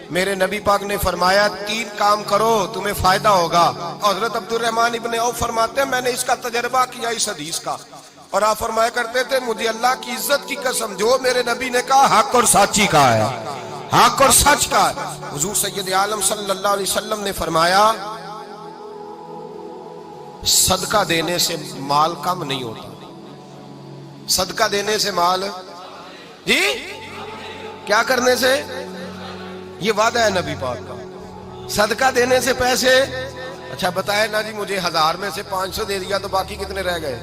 میرے نبی پاک نے فرمایا 3 کام کرو تمہیں فائدہ ہوگا. حضرت عبد الرحمن ابن عوف فرماتے ہیں میں نے اس کا تجربہ کیا اس حدیث کا, اور آپ فرمایا کرتے تھے مجھے اللہ کی عزت کی قسم جو میرے نبی نے کہا حق اور سچی کہا ہے, حق اور سچ کا ہے. حضور سید عالم صلی اللہ علیہ وسلم نے فرمایا صدقہ دینے سے مال کم نہیں ہوتا. صدقہ دینے سے مال جی کیا کرنے سے, یہ وعدہ ہے نبی پاک کا. صدقہ دینے سے پیسے, اچھا بتائے نا جی مجھے 1000 میں سے 500 دے دیا تو باقی کتنے رہ گئے,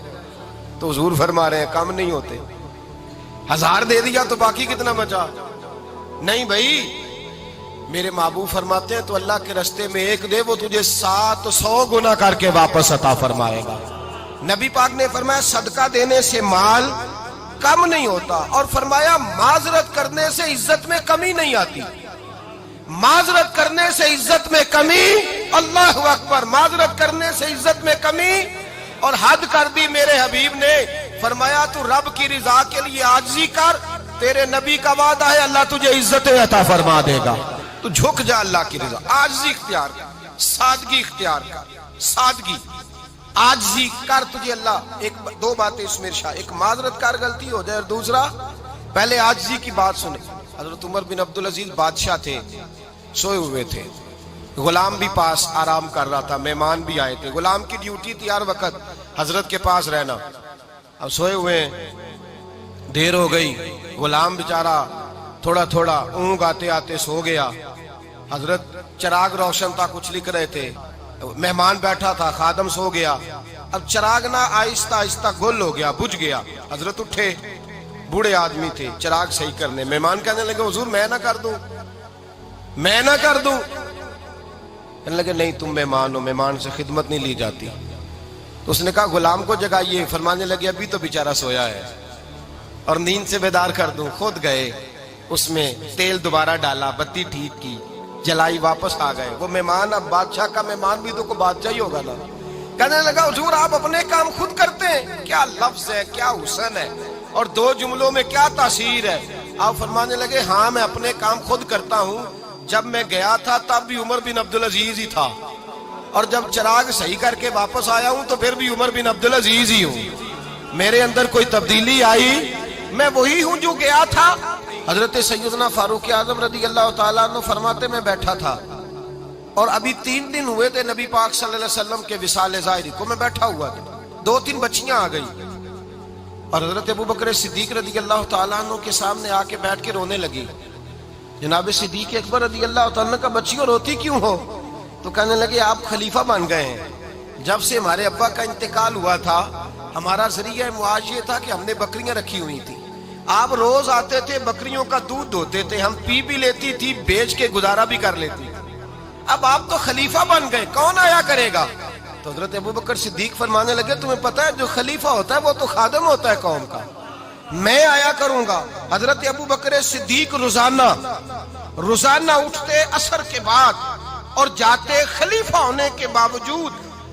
تو حضور فرما رہے ہیں کم نہیں ہوتے. 1000 دے دیا تو باقی کتنا بچا, نہیں بھائی. میرے محبوب فرماتے ہیں تو اللہ کے رستے میں 1 دے وہ تجھے 700 گنا کر کے واپس عطا فرمائے گا. نبی پاک نے فرمایا صدقہ دینے سے مال کم نہیں ہوتا, اور فرمایا معذرت کرنے سے عزت میں کمی نہیں آتی. معذرت کرنے سے عزت میں کمی, اللہ اکبر, معذرت کرنے سے عزت میں کمی. اور حد کر دی میرے حبیب نے, فرمایا تو رب کی رضا کے لیے عاجزی کر, تیرے نبی کا وعدہ ہے اللہ تجھے عزت عطا فرما دے گا. تو جھک جا اللہ کی رضا, عاجزی اختیار کر, سادگی اختیار کر, سادگی عاجزی کر, تجھے اللہ. 2 باتیں اس میں ارشاد, ایک معذرت کر غلطی ہو جائے, اور دوسرا پہلے عاجزی کی بات سنے. حضرت عمر بن عبدالعزیز بادشاہ تھے, سوئے ہوئے تھے, غلام بھی پاس آرام کر رہا تھا, مہمان بھی آئے تھے. غلام کی ڈیوٹی تھی ہر وقت حضرت کے پاس رہنا. اب سوئے ہوئے دیر ہو گئی, غلام بیچارہ تھوڑا تھوڑا اونگ آتے آتے سو گیا. حضرت چراغ روشن تھا, کچھ لکھ رہے تھے, مہمان بیٹھا تھا, خادم سو گیا. اب چراغ نہ آہستہ آہستہ گل ہو گیا, بجھ گیا. حضرت اٹھے, بوڑھے آدمی تھے, چراغ صحیح کرنے. مہمان کہنے لگے حضور میں نہ کر دوں, میں نہ کر دوں. کہنے لگے نہیں تم مہمان ہو, مہمان سے خدمت نہیں لی جاتی. تو اس نے کہا غلام کو جگائیے. فرمانے لگے ابھی تو بیچارہ سویا ہے اور نیند سے بیدار کر دوں. خود گئے, اس میں تیل دوبارہ ڈالا, بتی ٹھیک کی, جلائی, واپس آ گئے. وہ مہمان, اب بادشاہ کا مہمان بھی تو کو بادشاہ ہی ہوگا نا. کہنے لگا حضور آپ اپنے کام خود کرتے ہیں, کیا لفظ ہے, کیا حسن ہے, اور 2 جملوں میں کیا تاثیر ہے. آپ فرمانے لگے ہاں میں اپنے کام خود کرتا ہوں. جب میں گیا تھا تب بھی عمر بن عبدالعزیز ہی تھا, اور جب چراغ صحیح کر کے واپس آیا ہوں تو پھر بھی عمر بن عبدالعزیز ہی ہوں. میرے اندر کوئی تبدیلی آئی, میں وہی ہوں جو گیا تھا. حضرت سیدنا فاروق اعظم رضی اللہ تعالیٰ عنہ فرماتے میں بیٹھا تھا, اور ابھی 3 دن ہوئے تھے نبی پاک صلی اللہ علیہ وسلم کے وصال ظاہری کو. میں بیٹھا ہوا تھا, 2-3 بچیاں آ گئی, اور حضرت ابو بکر صدیق رضی اللہ تعالیٰ عنہ کے سامنے آ کے بیٹھ کے رونے لگی. جناب صدیق اکبر رضی اللہ تعالیٰ عنہ کا بچیوں روتی کیوں ہو؟ تو کہنے لگے آپ خلیفہ بن گئے ہیں. جب سے ہمارے ابا کا انتقال ہوا تھا ہمارا ذریعہ معاش یہ تھا کہ ہم نے بکریاں رکھی ہوئی تھی. آپ روز آتے تھے, بکریوں کا دودھ دھوتے تھے, ہم پی بھی لیتی تھی, بیچ کے گزارا بھی کر لیتی. اب آپ تو خلیفہ بن گئے, کون آیا کرے گا؟ تو حضرت ابو بکر صدیق فرمانے لگے تمہیں پتہ ہے جو خلیفہ ہوتا ہے وہ تو خادم ہوتا ہے قوم کا, میں آیا کروں گا. حضرت ابو بکر صدیق روزانہ اٹھتے عصر کے بعد اور جاتے, خلیفہ ہونے کے باوجود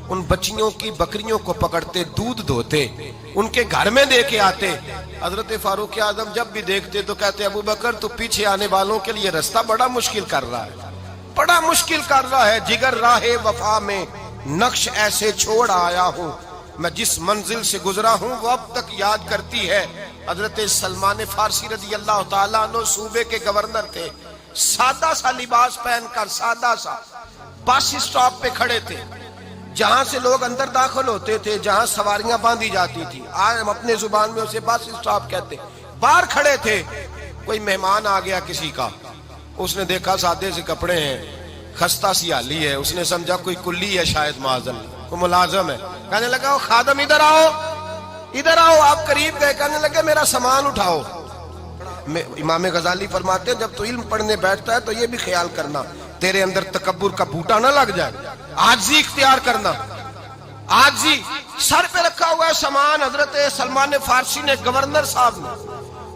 ان بچیوں کی بکریوں کو پکڑتے, دودھ دھوتے, ان کے گھر میں دے کے آتے. حضرت فاروق اعظم جب بھی دیکھتے تو کہتے ابو بکر تو پیچھے آنے والوں کے لیے رستہ بڑا مشکل کر رہا ہے, بڑا مشکل کر رہا ہے. جگر راہ وفا میں نقش ایسے چھوڑ آیا ہوں, میں جس منزل سے گزرا ہوں وہ اب تک یاد کرتی ہے. حضرت سلمان فارسی رضی اللہ تعالیٰ عنہ صوبے کے گورنر تھے, سادہ سا لباس پہن کر, سادہ سا, بس اسٹاپ پہ کھڑے تھے, جہاں سے لوگ اندر داخل ہوتے تھے, جہاں سواریاں باندھی جاتی تھی, آج ہم اپنے زبان میں اسے بس اسٹاپ کہتے. باہر کھڑے تھے, کوئی مہمان آ گیا کسی کا, اس نے دیکھا سادے سے کپڑے ہیں, خستہ سی حالی ہے, اس نے سمجھا کوئی کلی ہے شاید, معاذاللہ کوئی ملازم ہے. کہنے لگا خادم ادھر آؤ, ادھر آؤ. آپ قریب گئے, کہنے لگے میرا سامان اٹھاؤ. امام غزالی فرماتے ہیں جب تو علم پڑھنے بیٹھتا ہے تو یہ بھی خیال کرنا تیرے اندر تکبر کا بوٹا نہ لگ جائے, عاجزی اختیار کرنا. عاجزی, سر پہ رکھا ہوا ہے سامان. حضرت سلمان فارسی نے, گورنر صاحب نے,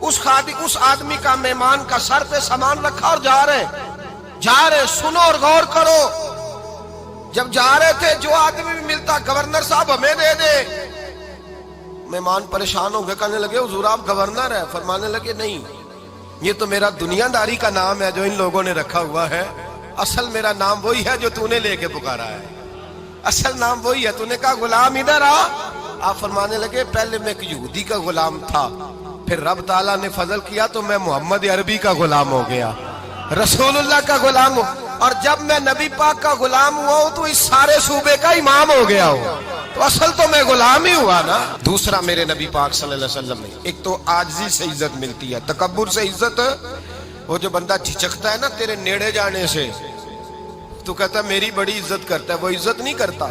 اس آدمی کا, مہمان کا سر پہ سامان رکھا اور جا رہے. سنو اور غور کرو. جب جا رہے تھے جو آدمی بھی ملتا, گورنر صاحب ہمیں دے دے. مہمان پریشان ہو گئے, کہنے لگے حضور آپ گورنر ہیں؟ فرمانے لگے نہیں, یہ تو میرا دنیا داری کا نام ہے جو ان لوگوں نے رکھا ہوا ہے، اصل میرا نام وہی ہے جو تو نے لے کے پکارا ہے، اصل نام وہی ہے۔ تو نے کہا غلام ادھر آ، آپ فرمانے لگے پہلے میں ایک یہودی کا غلام تھا، پھر رب تعالیٰ نے فضل کیا تو میں محمد عربی کا غلام ہو گیا، رسول اللہ کا غلام ہو، اور جب میں نبی پاک کا غلام ہوا ہوں تو اس سارے صوبے کا امام ہو گیا ہوں، تو اصل تو میں غلام ہی ہوا نا۔ دوسرا میرے نبی پاک صلی اللہ علیہ وسلم نے ایک تو عاجزی سے عزت ملتی ہے، تکبر سے عزت، وہ جو بندہ جھجکتا ہے نا تیرے نیڑے جانے سے، تو کہتا ہے میری بڑی عزت کرتا ہے، وہ عزت نہیں کرتا۔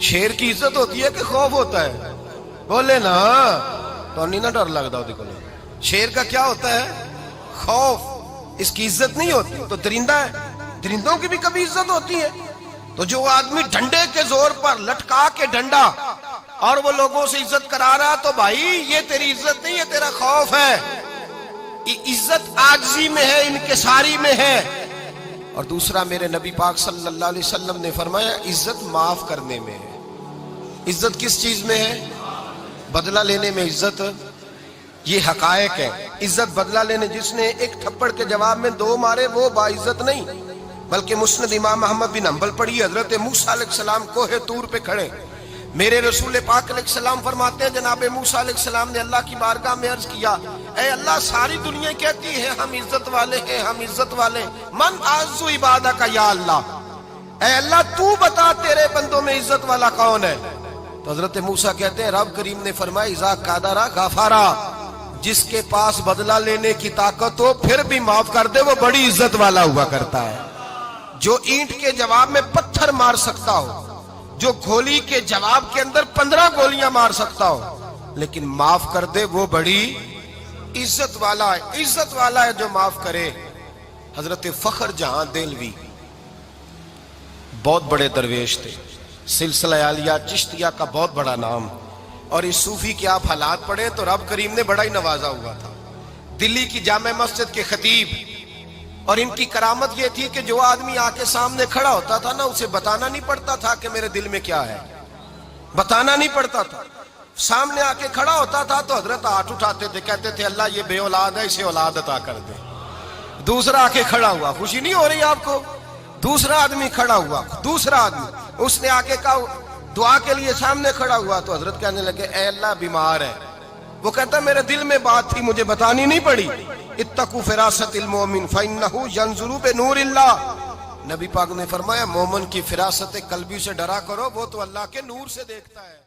شیر کی عزت ہوتی ہے کہ خوف ہوتا ہے؟ بولے نا، تو نہیں نہ ڈر لگتا ہوتی کو۔ شیر کا کیا ہوتا ہے؟ خوف، اس کی عزت نہیں ہوتی۔ تو درندہ ہے، درندوں کی بھی کبھی عزت ہوتی ہے؟ تو جو آدمی ڈنڈے کے زور پر لٹکا کے ڈنڈا اور وہ لوگوں سے عزت کرا رہا، تو بھائی یہ تیری عزت نہیں ہے، تیرا خوف ہے۔ عزت عاجزی میں ہے، انکساری میں ہے۔ اور دوسرا میرے نبی پاک صلی اللہ علیہ وسلم نے فرمایا عزت معاف کرنے میں ہے۔ عزت کس چیز میں ہے؟ بدلہ لینے میں عزت، یہ حقائق ہے۔ عزت بدلہ لینے، جس نے ایک تھپڑ کے جواب میں 2 مارے وہ باعزت نہیں، بلکہ مسند امام احمد بن حنبل پڑھی، حضرت موسیٰ علیہ السلام کوہ طور پہ کھڑے، میرے رسول پاک علیہ السلام فرماتے ہیں جناب موسیٰ علیہ السلام نے اللہ کی بارگاہ میں عرض کیا، اے اللہ ساری دنیا کہتی ہے ہم عزت والے ہیں، ہم عزت والے، من اعز عبادہ کا یا اللہ، اے اللہ تو بتا تیرے بندوں میں عزت والا کون ہے؟ تو حضرت موسیٰ کہتے ہیں رب کریم نے فرمایا اذا قادرا غفارا، جس کے پاس بدلہ لینے کی طاقت ہو پھر بھی معاف کر دے وہ بڑی عزت والا ہوا کرتا ہے۔ جو اینٹ کے جواب میں پتھر مار سکتا ہو، جو گولی کے جواب کے اندر 15 گولیاں مار سکتا ہو لیکن معاف کر دے وہ بڑی عزت والا ہے۔ عزت والا ہے جو معاف کرے۔ حضرت فخر جہاں دہلوی بہت بڑے درویش تھے، سلسلہ عالیہ چشتیہ کا بہت بڑا نام، اور اس صوفی کے آپ حالات پڑھیں تو رب کریم نے بڑا ہی نوازا ہوا تھا۔ دلی کی جامع مسجد کے خطیب، اور ان کی کرامت یہ تھی کہ جو آدمی آ کے سامنے کھڑا ہوتا تھا نا اسے بتانا نہیں پڑتا تھا کہ میرے دل میں کیا ہے، بتانا نہیں پڑتا تھا۔ سامنے آ کے کھڑا ہوتا تھا تو حضرت ہاتھ اٹھاتے تھے، کہتے تھے اللہ یہ بے اولاد ہے اسے اولاد عطا کر دے۔ دوسرا آ کے کھڑا ہوا، خوشی نہیں ہو رہی آپ کو؟ دوسرا آدمی کھڑا ہوا، دوسرا آدمی، اس نے آ کے کہا دعا کے لیے سامنے کھڑا ہوا تو حضرت کہنے لگے اے اللہ بیمار ہے، وہ کہتا میرے دل میں بات تھی مجھے بتانی نہیں پڑی، اتقوا فراست المومن فإنہ ینظر بنور اللہ، نبی پاک نے فرمایا مومن کی فراست قلبی سے ڈرا کرو، وہ تو اللہ کے نور سے دیکھتا ہے۔